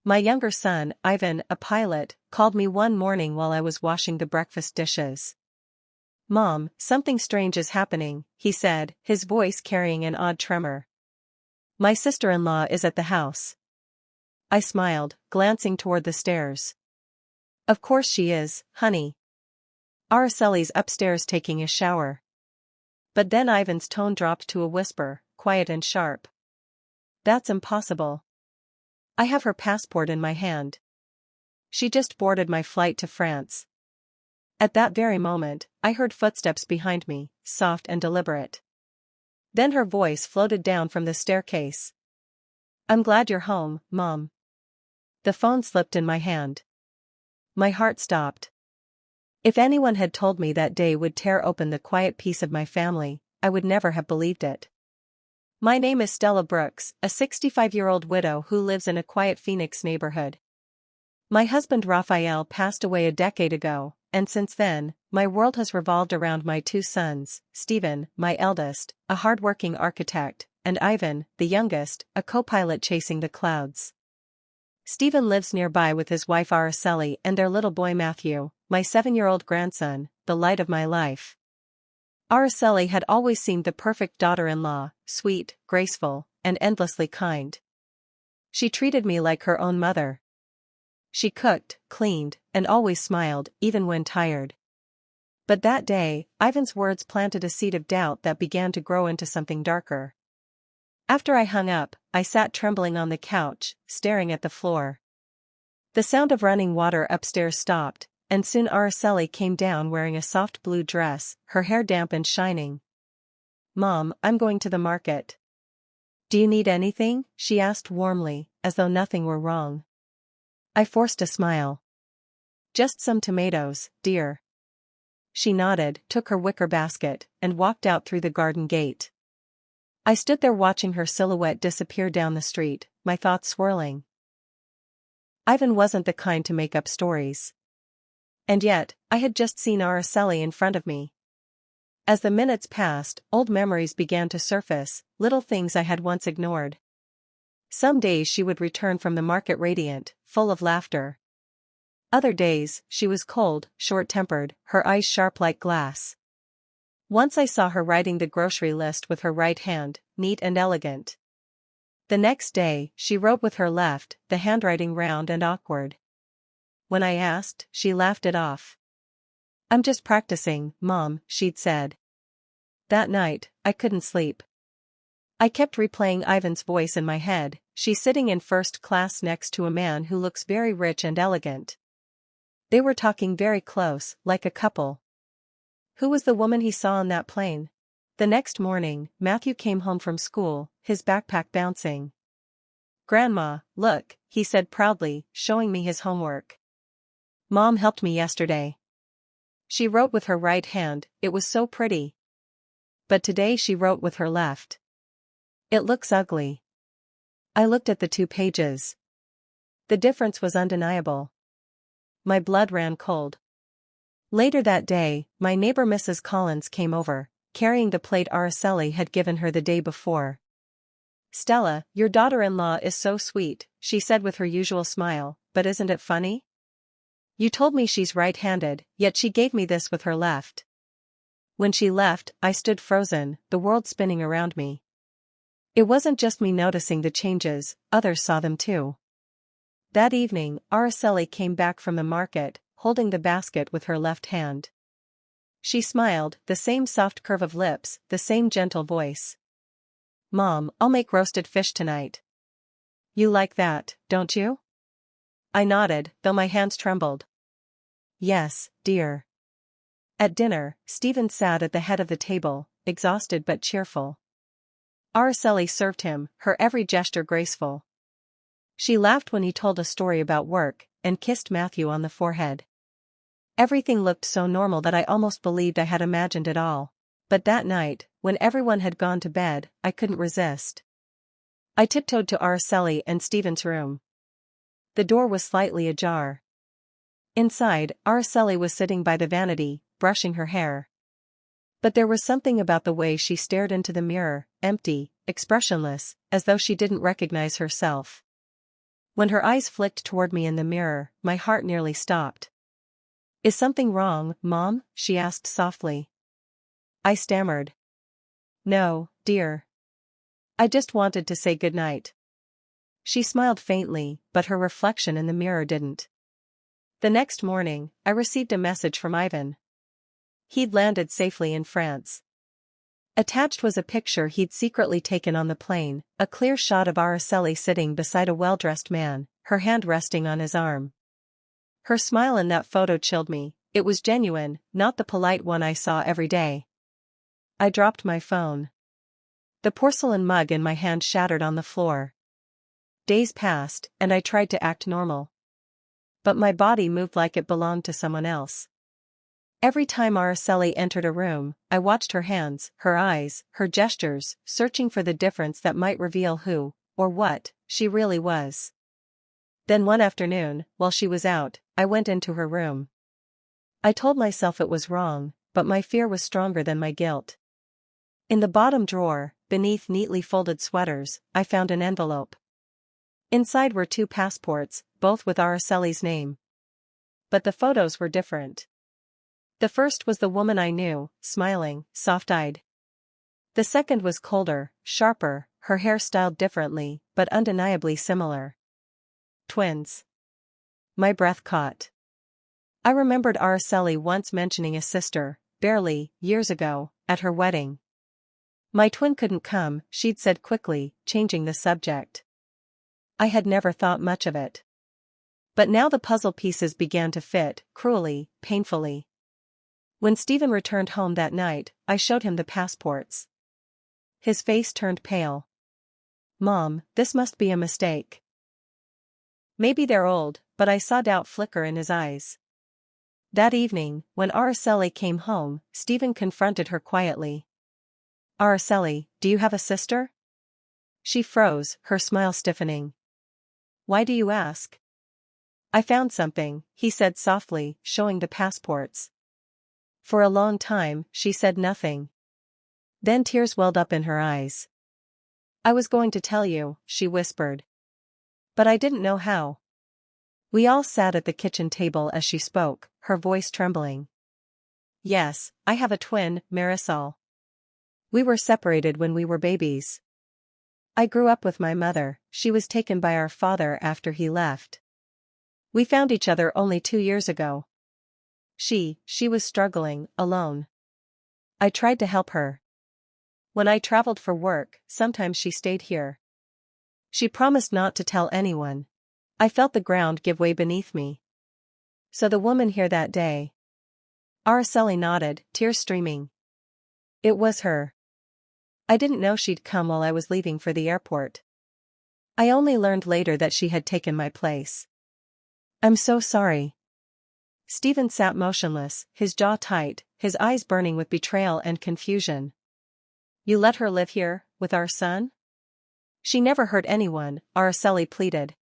My younger son, Ivan, a pilot, called me one morning while I was washing the breakfast dishes. "Mom, something strange is happening," he said, his voice carrying an odd tremor. "My sister-in-law is at the house." I smiled, glancing toward the stairs. "Of course she is, honey. Araceli's upstairs taking a shower." But then Ivan's tone dropped to a whisper, quiet and sharp. "That's impossible. I have her passport in my hand. She just boarded my flight to France." At that very moment, I heard footsteps behind me, soft and deliberate. Then her voice floated down from the staircase. "I'm glad you're home, Mom." The phone slipped in my hand. My heart stopped. If anyone had told me that day would tear open the quiet peace of my family, I would never have believed it. My name is Stella Brooks, a 65-year-old widow who lives in a quiet Phoenix neighborhood. My husband Raphael passed away a decade ago, and since then, my world has revolved around my two sons, Stephen, my eldest, a hard-working architect, and Ivan, the youngest, a co-pilot chasing the clouds. Stephen lives nearby with his wife Araceli and their little boy Matthew, my 7-year-old grandson, the light of my life. Araceli had always seemed the perfect daughter-in-law, sweet, graceful, and endlessly kind. She treated me like her own mother. She cooked, cleaned, and always smiled, even when tired. But that day, Ivan's words planted a seed of doubt that began to grow into something darker. After I hung up, I sat trembling on the couch, staring at the floor. The sound of running water upstairs stopped, and soon Araceli came down wearing a soft blue dress, her hair damp and shining. "Mom, I'm going to the market. Do you need anything?" she asked warmly, as though nothing were wrong. I forced a smile. "Just some tomatoes, dear." She nodded, took her wicker basket, and walked out through the garden gate. I stood there watching her silhouette disappear down the street, my thoughts swirling. Ivan wasn't the kind to make up stories. And yet, I had just seen Araceli in front of me. As the minutes passed, old memories began to surface, little things I had once ignored. Some days she would return from the market radiant, full of laughter. Other days, she was cold, short-tempered, her eyes sharp like glass. Once I saw her writing the grocery list with her right hand, neat and elegant. The next day, she wrote with her left, the handwriting round and awkward. When I asked, she laughed it off. "I'm just practicing, Mom," she'd said. That night, I couldn't sleep. I kept replaying Ivan's voice in my head, "She's sitting in first class next to a man who looks very rich and elegant." They were talking very close, like a couple. Who was the woman he saw on that plane? The next morning, Matthew came home from school, his backpack bouncing. "Grandma, look," he said proudly, showing me his homework. "Mom helped me yesterday. She wrote with her right hand, it was so pretty. But today she wrote with her left. It looks ugly." I looked at the 2 pages. The difference was undeniable. My blood ran cold. Later that day, my neighbor Mrs. Collins came over, carrying the plate Araceli had given her the day before. "Stella, your daughter-in-law is so sweet," she said with her usual smile, "but isn't it funny? You told me she's right-handed, yet she gave me this with her left." When she left, I stood frozen, the world spinning around me. It wasn't just me noticing the changes, others saw them too. That evening, Araceli came back from the market, holding the basket with her left hand. She smiled, the same soft curve of lips, the same gentle voice. "Mom, I'll make roasted fish tonight. You like that, don't you?" I nodded, though my hands trembled. "Yes, dear." At dinner, Stephen sat at the head of the table, exhausted but cheerful. Araceli served him, her every gesture graceful. She laughed when he told a story about work, and kissed Matthew on the forehead. Everything looked so normal that I almost believed I had imagined it all. But that night, when everyone had gone to bed, I couldn't resist. I tiptoed to Araceli and Stephen's room. The door was slightly ajar. Inside, Araceli was sitting by the vanity, brushing her hair. But there was something about the way she stared into the mirror, empty, expressionless, as though she didn't recognize herself. When her eyes flicked toward me in the mirror, my heart nearly stopped. "Is something wrong, Mom?" she asked softly. I stammered. "No, dear. I just wanted to say goodnight." She smiled faintly, but her reflection in the mirror didn't. The next morning, I received a message from Ivan. He'd landed safely in France. Attached was a picture he'd secretly taken on the plane, a clear shot of Araceli sitting beside a well-dressed man, her hand resting on his arm. Her smile in that photo chilled me. It was genuine, not the polite one I saw every day. I dropped my phone. The porcelain mug in my hand shattered on the floor. Days passed, and I tried to act normal. But my body moved like it belonged to someone else. Every time Araceli entered a room, I watched her hands, her eyes, her gestures, searching for the difference that might reveal who, or what, she really was. Then one afternoon, while she was out, I went into her room. I told myself it was wrong, but my fear was stronger than my guilt. In the bottom drawer, beneath neatly folded sweaters, I found an envelope. Inside were 2 passports, both with Araceli's name. But the photos were different. The first was the woman I knew, smiling, soft-eyed. The second was colder, sharper, her hair styled differently, but undeniably similar. Twins. My breath caught. I remembered Araceli once mentioning a sister, barely, years ago, at her wedding. "My twin couldn't come," she'd said quickly, changing the subject. I had never thought much of it. But now the puzzle pieces began to fit, cruelly, painfully. When Stephen returned home that night, I showed him the passports. His face turned pale. "Mom, this must be a mistake." "Maybe they're old," but I saw doubt flicker in his eyes. That evening, when Araceli came home, Stephen confronted her quietly. "Araceli, do you have a sister?" She froze, her smile stiffening. "Why do you ask?" "I found something," he said softly, showing the passports. For a long time, she said nothing. Then tears welled up in her eyes. "I was going to tell you," she whispered. "But I didn't know how." We all sat at the kitchen table as she spoke, her voice trembling. "Yes, I have a twin, Marisol. We were separated when we were babies. I grew up with my mother, she was taken by our father after he left. We found each other only 2 years ago. She was struggling, alone. I tried to help her. When I traveled for work, sometimes she stayed here. She promised not to tell anyone. I felt the ground give way beneath me. So the woman here that day." Araceli nodded, tears streaming. "It was her. I didn't know she'd come while I was leaving for the airport. I only learned later that she had taken my place. I'm so sorry." Stephen sat motionless, his jaw tight, his eyes burning with betrayal and confusion. "You let her live here, with our son?" "She never hurt anyone," Araceli pleaded.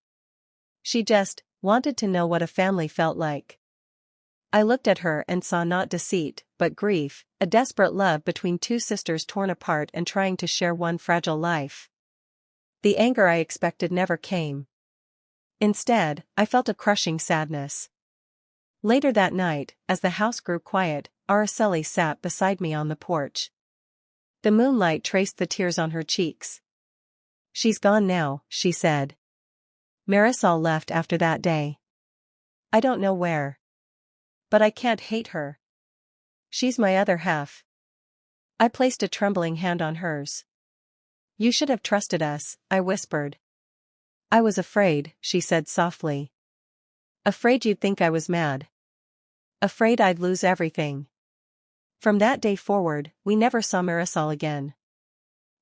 "She just wanted to know what a family felt like." I looked at her and saw not deceit, but grief, a desperate love between 2 sisters torn apart and trying to share one fragile life. The anger I expected never came. Instead, I felt a crushing sadness. Later that night, as the house grew quiet, Araceli sat beside me on the porch. The moonlight traced the tears on her cheeks. "She's gone now," she said. "Marisol left after that day. I don't know where. But I can't hate her. She's my other half." I placed a trembling hand on hers. "You should have trusted us," I whispered. "I was afraid," she said softly. "Afraid you'd think I was mad. Afraid I'd lose everything." From that day forward, we never saw Marisol again.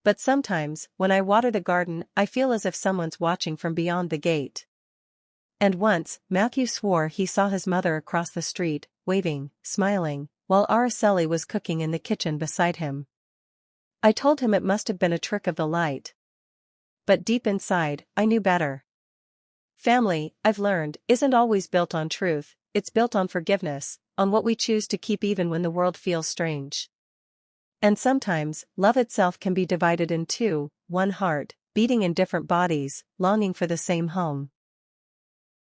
But sometimes, when I water the garden, I feel as if someone's watching from beyond the gate. And once, Matthew swore he saw his mother across the street, waving, smiling, while Araceli was cooking in the kitchen beside him. I told him it must have been a trick of the light. But deep inside, I knew better. Family, I've learned, isn't always built on truth, it's built on forgiveness, on what we choose to keep even when the world feels strange. And sometimes, love itself can be divided in two, one heart, beating in different bodies, longing for the same home.